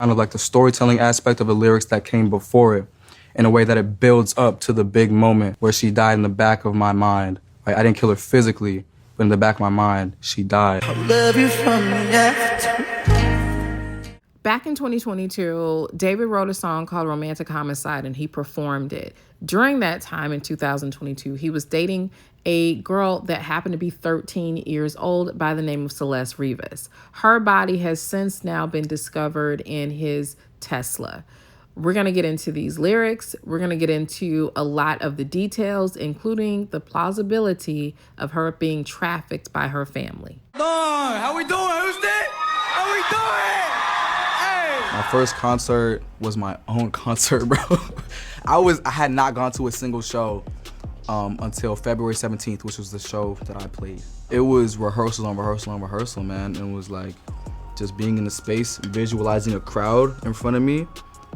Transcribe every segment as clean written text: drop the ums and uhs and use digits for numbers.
kind of like the storytelling aspect of the lyrics that came before it in a way that it builds up to the big moment where she died in the back of my mind. Like, I didn't kill her physically, but in the back of my mind, she died. I love you from the after. Back in 2022, David wrote a song called Romantic Homicide, and he performed it. During that time in 2022, he was dating a girl that happened to be 13 years old by the name of Celeste Rivas. Her body has since now been discovered in his Tesla. We're going to get into these lyrics. We're going to get into a lot of the details, including the plausibility of her being trafficked by her family. How we doing? Who's that? How we doing? My first concert was my own concert, bro. I had not gone to a single show until February 17th, which was the show that I played. It was rehearsal on rehearsal on rehearsal, man. It was like just being in the space, visualizing a crowd in front of me.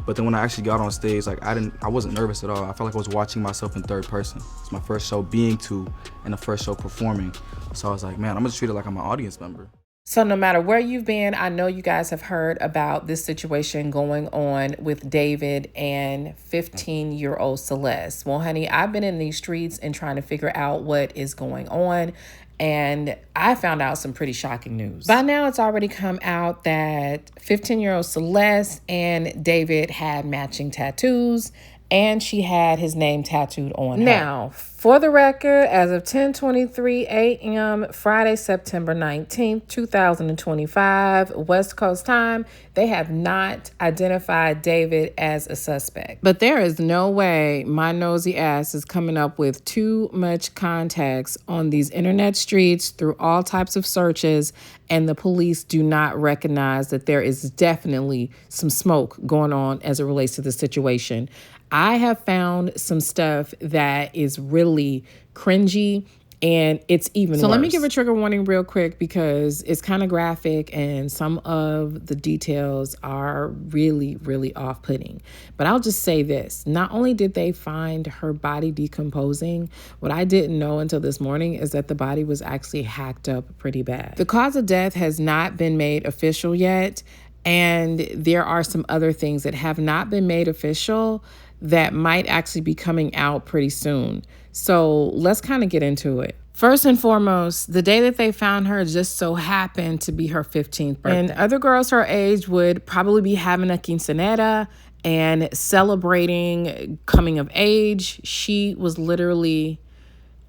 But then when I actually got on stage, like I wasn't nervous at all. I felt like I was watching myself in third person. It's my first show being to and the first show performing. So I was like, man, I'm gonna treat it like I'm an audience member. So no matter where you've been, I know you guys have heard about this situation going on with David and 15-year-old Celeste. Well, honey, I've been in these streets and trying to figure out what is going on. And I found out some pretty shocking news. By now, it's already come out that 15-year-old Celeste and David had matching tattoos, and she had his name tattooed on her. Now, for the record, as of 10:23 a.m., Friday, September 19th, 2025, West Coast time, they have not identified David as a suspect. But there is no way my nosy ass is coming up with too much context on these internet streets through all types of searches, and the police do not recognize that there is definitely some smoke going on as it relates to the situation. I have found some stuff that is really cringy, and it's even worse. So let me give a trigger warning real quick because it's kind of graphic and some of the details are really, really off-putting. But I'll just say this. Not only did they find her body decomposing, what I didn't know until this morning is that the body was actually hacked up pretty bad. The cause of death has not been made official yet, and there are some other things that have not been made official that might actually be coming out pretty soon. So let's kind of get into it. First and foremost, the day that they found her just so happened to be her 15th birthday. And other girls her age would probably be having a quinceañera and celebrating coming of age. She was literally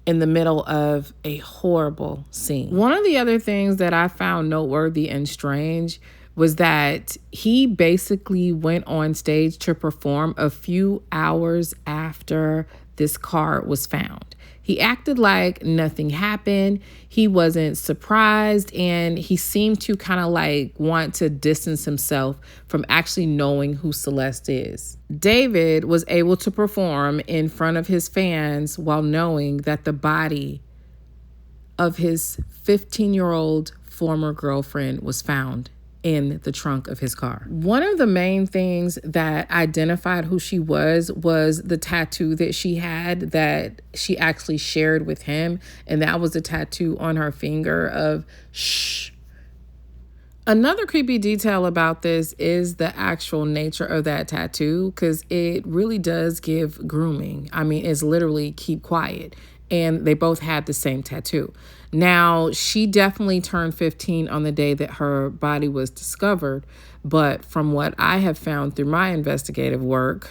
in the middle of a horrible scene. One of the other things that I found noteworthy and strange was that he basically went on stage to perform a few hours after this car was found. He acted like nothing happened. He wasn't surprised, and he seemed to kind of like want to distance himself from actually knowing who Celeste is. David was able to perform in front of his fans while knowing that the body of his 15-year-old former girlfriend was found in the trunk of his car. One of the main things that identified who she was the tattoo that she had that she actually shared with him, and that was a tattoo on her finger of shh. Another creepy detail about this is the actual nature of that tattoo, because it really does give grooming. I mean, it's literally keep quiet. And they both had the same tattoo. Now, she definitely turned 15 on the day that her body was discovered. But from what I have found through my investigative work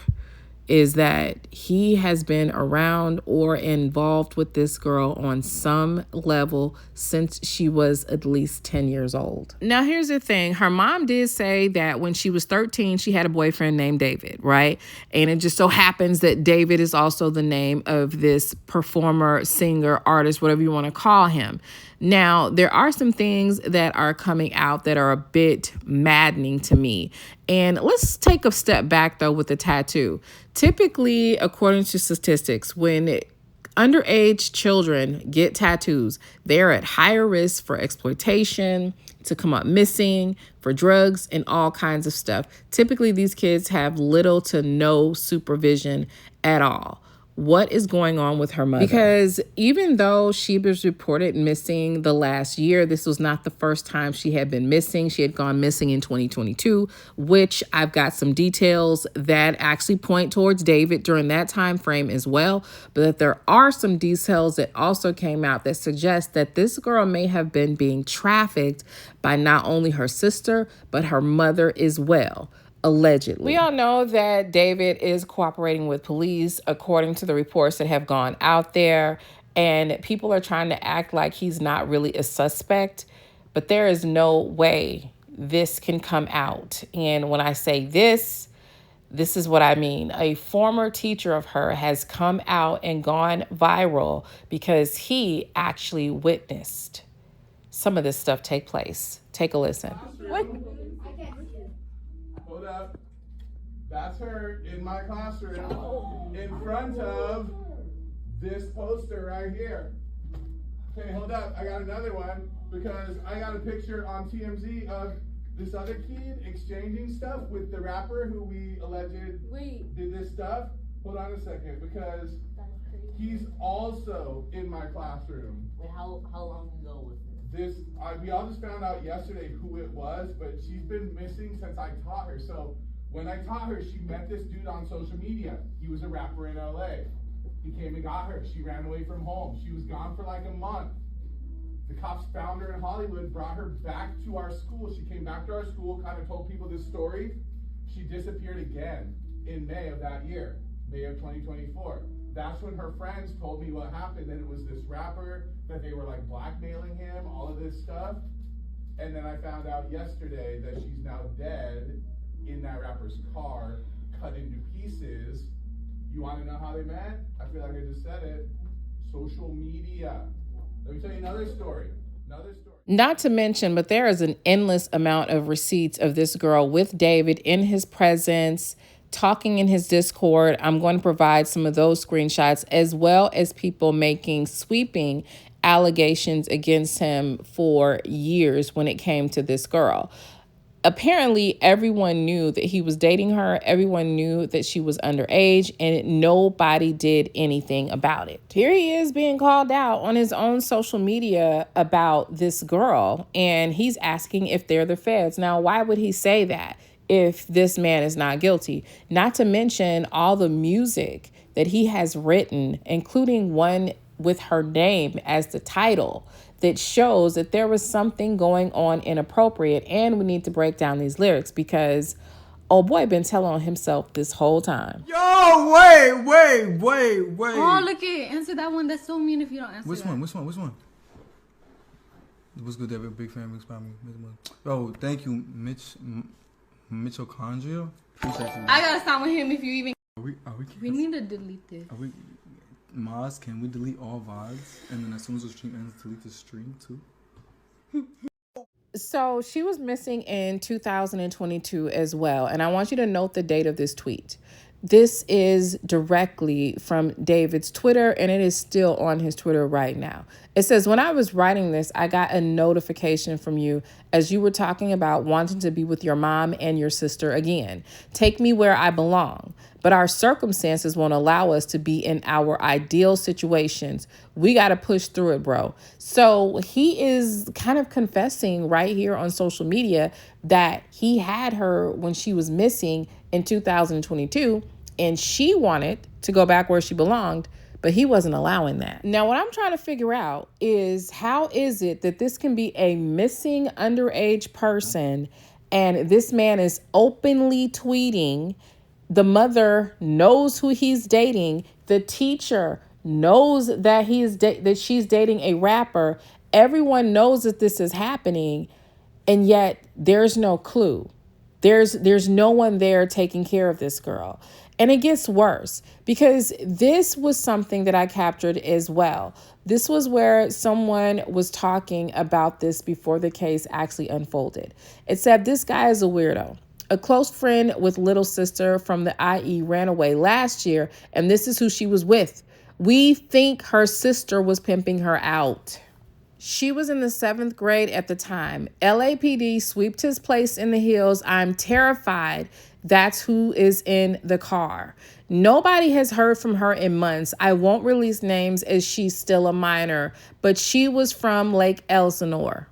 is that he has been around or involved with this girl on some level since she was at least 10 years old. Now, here's the thing. Her mom did say that when she was 13, she had a boyfriend named David, right? And it just so happens that David is also the name of this performer, singer, artist, whatever you want to call him. Now, there are some things that are coming out that are a bit maddening to me. And let's take a step back, though, with the tattoo. Typically, according to statistics, when underage children get tattoos, they're at higher risk for exploitation, to come up missing, for drugs, and all kinds of stuff. Typically, these kids have little to no supervision at all. what is going on with her mother. Because even though she was reported missing the last year, this was not the first time she had been missing. She had gone missing in 2022, which I've got some details that actually point towards David during that time frame as well. But that there are some details that also came out that suggest that this girl may have been being trafficked by not only her sister, but her mother as well. Allegedly. We all know that David is cooperating with police according to the reports that have gone out there, and people are trying to act like he's not really a suspect, but there is no way this can come out. And when I say this is what I mean. A former teacher of her has come out and gone viral because he actually witnessed some of this stuff take place. Take a listen. What? Hold up. That's her in my classroom in front of this poster right here. Okay, hold up. I got another one because I got a picture on TMZ of this other kid exchanging stuff with the rapper who we alleged did this stuff. Hold on a second, because he's also in my classroom. Wait, how long ago was this? We all just found out yesterday who it was, but she's been missing since I taught her. So when I taught her, she met this dude on social media. He was a rapper in LA. He came and got her. She ran away from home. She was gone for like a month. The cops found her in Hollywood, brought her back to our school. She came back to our school, kind of told people this story. She disappeared again in May of that year, May of 2024. That's when her friends told me what happened, that it was this rapper, that they were like blackmailing him, all of this stuff. And then I found out yesterday that she's now dead in that rapper's car, cut into pieces. You want to know how they met? I feel like I just said it. Social media. Let me tell you another story. Not to mention, but there is an endless amount of receipts of this girl with David in his presence, talking in his Discord. I'm going to provide some of those screenshots, as well as people making sweeping allegations against him for years when it came to this girl. Apparently, everyone knew that he was dating her. Everyone knew that she was underage, and nobody did anything about it. Here he is being called out on his own social media about this girl, and he's asking if they're the feds. Now, why would he say that if this man is not guilty? Not to mention all the music that he has written, including one with her name as the title, that shows that there was something going on inappropriate. And we need to break down these lyrics because old boy been telling on himself this whole time. Yo, wait. Oh, look it. Answer that one. That's so mean if you don't answer Which one? What's good, David? Big fan, big spot me. Yo, thank you, Mitochondria. Appreciate you. I gotta stop with him if you even. We need to delete this. Maz, can we delete all VODs? And then as soon as the stream ends, delete the stream too? So she was missing in 2022 as well. And I want you to note the date of this tweet. This is directly from David's Twitter, and it is still on his Twitter right now. It says, when I was writing this, I got a notification from you as you were talking about wanting to be with your mom and your sister again. Take me where I belong. But our circumstances won't allow us to be in our ideal situations. We got to push through it, bro. So he is kind of confessing right here on social media that he had her when she was missing in 2022, and she wanted to go back where she belonged, but he wasn't allowing that. Now, what I'm trying to figure out is how is it that this can be a missing underage person and this man is openly tweeting? The mother knows who he's dating. The teacher knows that that she's dating a rapper. Everyone knows that this is happening, and yet there's no clue. There's no one there taking care of this girl. And it gets worse because this was something that I captured as well. This was where someone was talking about this before the case actually unfolded. It said, this guy is a weirdo. A close friend with little sister from the IE ran away last year, and this is who she was with. We think her sister was pimping her out. She was in the 7th grade at the time. LAPD swept his place in the hills. I'm terrified. That's who is in the car. Nobody has heard from her in months. I won't release names as she's still a minor, but she was from Lake Elsinore.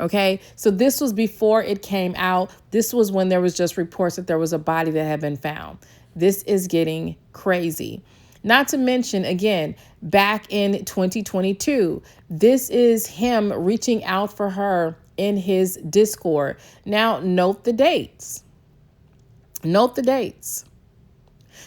Okay, so this was before it came out. This was when there was just reports that there was a body that had been found. This is getting crazy. Not to mention, again, back in 2022, this is him reaching out for her in his Discord. Now, note the dates. Note the dates.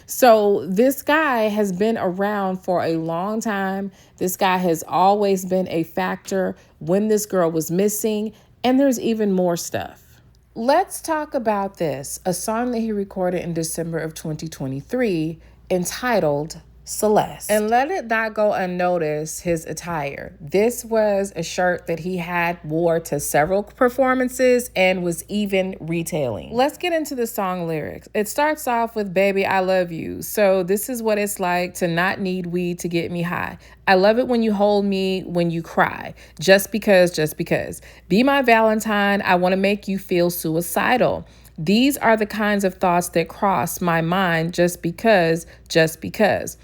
So this guy has been around for a long time. This guy has always been a factor when this girl was missing, and there's even more stuff. Let's talk about this, a song that he recorded in December of 2023 entitled Celeste. And let it not go unnoticed, his attire. This was a shirt that he had wore to several performances and was even retailing. Let's get into the song lyrics. It starts off with, baby, I love you. So this is what it's like to not need weed to get me high. I love it when you hold me, when you cry. Just because, just because. Be my Valentine. I want to make you feel suicidal. These are the kinds of thoughts that cross my mind just because, just because.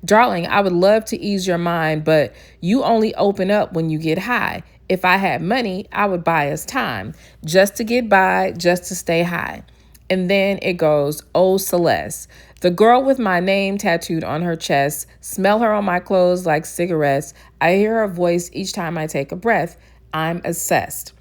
Darling, I would love to ease your mind, but you only open up when you get high. If I had money, I would buy us time just to get by, just to stay high. And then it goes, oh, Celeste, the girl with my name tattooed on her chest, smell her on my clothes like cigarettes. I hear her voice each time I take a breath. I'm obsessed.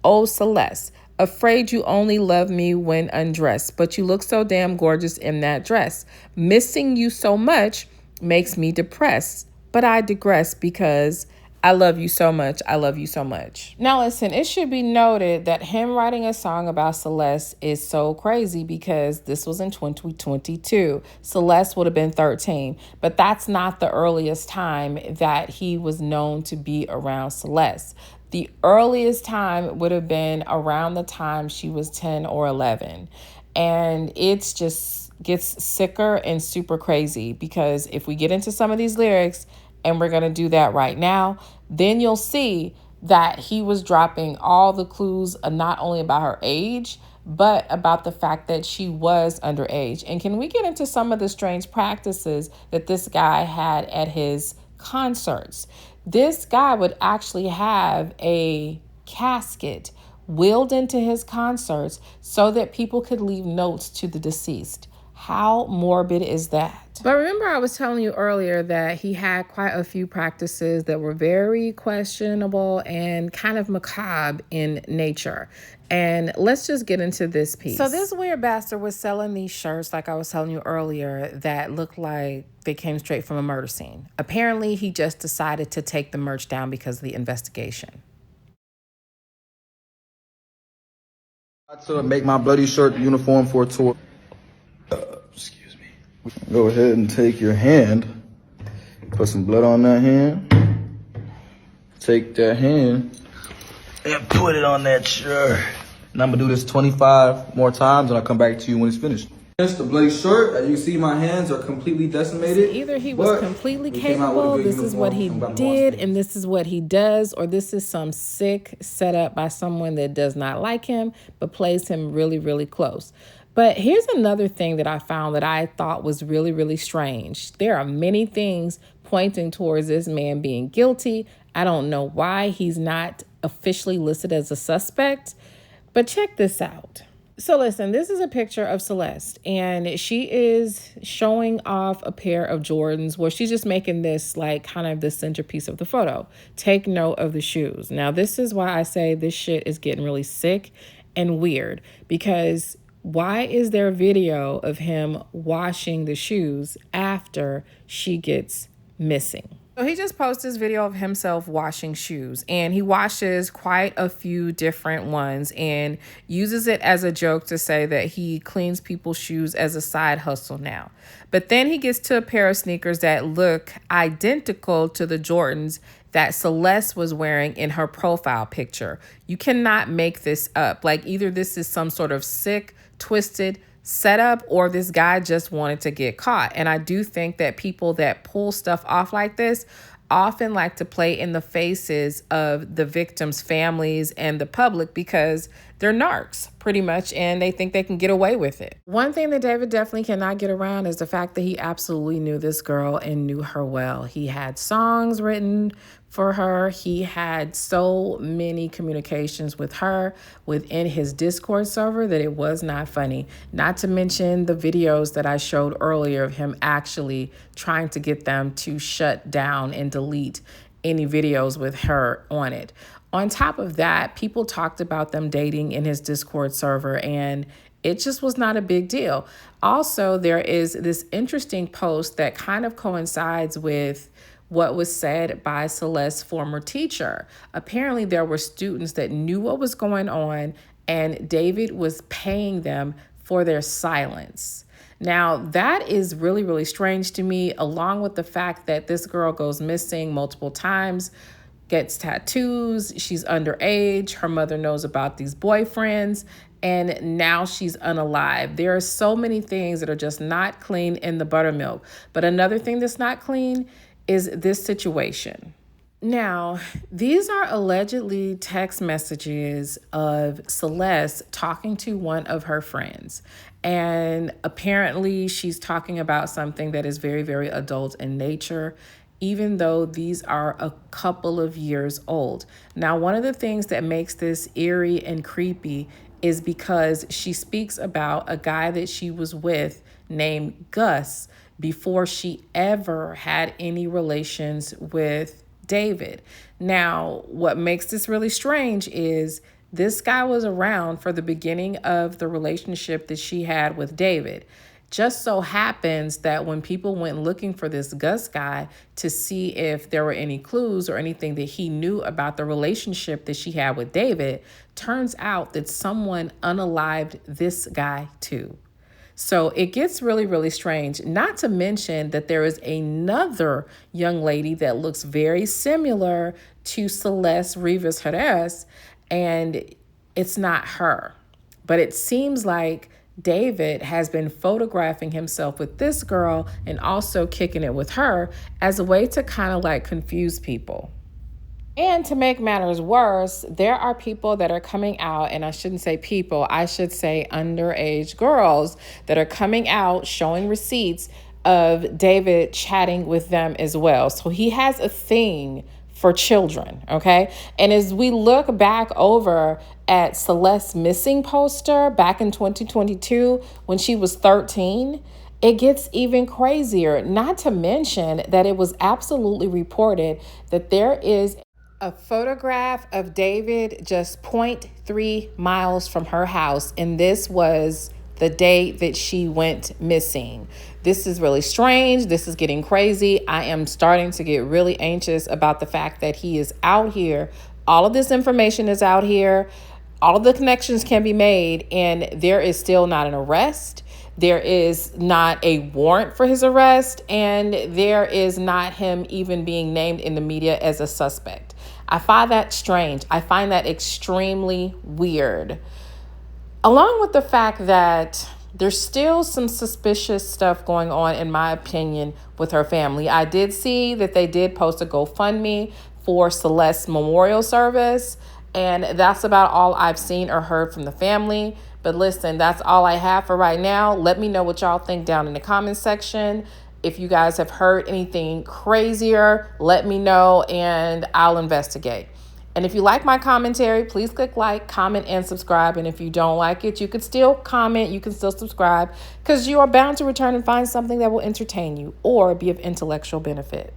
Oh, Celeste, afraid you only love me when undressed, but you look so damn gorgeous in that dress. Missing you so much makes me depressed, but I digress because I love you so much. I love you so much. Now listen, it should be noted that him writing a song about Celeste is so crazy because this was in 2022. Celeste would have been 13, but that's not the earliest time that he was known to be around Celeste. The earliest time would have been around the time she was 10 or 11. And it's just gets sicker and super crazy because if we get into some of these lyrics, and we're going to do that right now, then you'll see that he was dropping all the clues not only about her age, but about the fact that she was underage. And can we get into some of the strange practices that this guy had at his concerts? This guy would actually have a casket wheeled into his concerts so that people could leave notes to the deceased. How morbid is that? But remember, I was telling you earlier that he had quite a few practices that were very questionable and kind of macabre in nature. And let's just get into this piece. So this weird bastard was selling these shirts, like I was telling you earlier, that looked like they came straight from a murder scene. Apparently, he just decided to take the merch down because of the investigation. To make my bloody shirt uniform for a tour. Excuse me. Go ahead and take your hand, put some blood on that hand, take that hand, and put it on that shirt. And I'm gonna do this 25 more times, and I'll come back to you when it's finished. It's the bloody shirt. As you see, my hands are completely decimated. So either he was completely capable, this is what he did, and this is what he does, or this is some sick setup by someone that does not like him, but plays him really, really close. But here's another thing that I found that I thought was really, really strange. There are many things pointing towards this man being guilty. I don't know why he's not officially listed as a suspect, but check this out. So listen, this is a picture of Celeste, and she is showing off a pair of Jordans where she's just making this like kind of the centerpiece of the photo. Take note of the shoes. Now, this is why I say this shit is getting really sick and weird, because why is there a video of him washing the shoes after she gets missing? So he just posted this video of himself washing shoes, and he washes quite a few different ones and uses it as a joke to say that he cleans people's shoes as a side hustle now. But then he gets to a pair of sneakers that look identical to the Jordans that Celeste was wearing in her profile picture. You cannot make this up. Like, either this is some sort of sick, twisted setup, or this guy just wanted to get caught. And I do think that people that pull stuff off like this often like to play in the faces of the victims' families and the public because they're narcs, pretty much, and they think they can get away with it. One thing that David definitely cannot get around is the fact that he absolutely knew this girl and knew her well. He had songs written for her. He had so many communications with her within his Discord server that it was not funny. Not to mention the videos that I showed earlier of him actually trying to get them to shut down and delete any videos with her on it. On top of that, people talked about them dating in his Discord server, and it just was not a big deal. Also, there is this interesting post that kind of coincides with what was said by Celeste's former teacher. Apparently, there were students that knew what was going on, and David was paying them for their silence. Now, that is really, really strange to me, along with the fact that this girl goes missing multiple times, gets tattoos, she's underage, her mother knows about these boyfriends, and now she's unalive. There are so many things that are just not clean in the buttermilk. But another thing that's not clean is this situation. Now, these are allegedly text messages of Celeste talking to one of her friends. And apparently she's talking about something that is very, very adult in nature, even though these are a couple of years old. Now, one of the things that makes this eerie and creepy is because she speaks about a guy that she was with named Gus before she ever had any relations with David. Now, what makes this really strange is this guy was around for the beginning of the relationship that she had with David. Just so happens that when people went looking for this Gus guy to see if there were any clues or anything that he knew about the relationship that she had with David, turns out that someone unalived this guy too. So it gets really, really strange, not to mention that there is another young lady that looks very similar to Celeste Rivas Jerez, and it's not her. But it seems like David has been photographing himself with this girl and also kicking it with her as a way to kind of like confuse people. And to make matters worse, there are people that are coming out, and I shouldn't say people, I should say underage girls that are coming out showing receipts of David chatting with them as well. So he has a thing for children, okay? And as we look back over at Celeste's missing poster back in 2022 when she was 13, it gets even crazier, not to mention that it was absolutely reported that there is a photograph of David just 0.3 miles from her house, and this was the day that she went missing. This is really strange. This is getting crazy. I am starting to get really anxious about the fact that he is out here. All of this information is out here. All of the connections can be made, and there is still not an arrest. There is not a warrant for his arrest, and there is not him even being named in the media as a suspect. I find that strange. I find that extremely weird. Along with the fact that there's still some suspicious stuff going on, in my opinion, with her family. I did see that they did post a GoFundMe for Celeste's memorial service, and that's about all I've seen or heard from the family. But listen, that's all I have for right now. Let me know what y'all think down in the comments section. If you guys have heard anything crazier, let me know and I'll investigate. And if you like my commentary, please click like, comment, and subscribe. And if you don't like it, you can still comment, you can still subscribe, because you are bound to return and find something that will entertain you or be of intellectual benefit.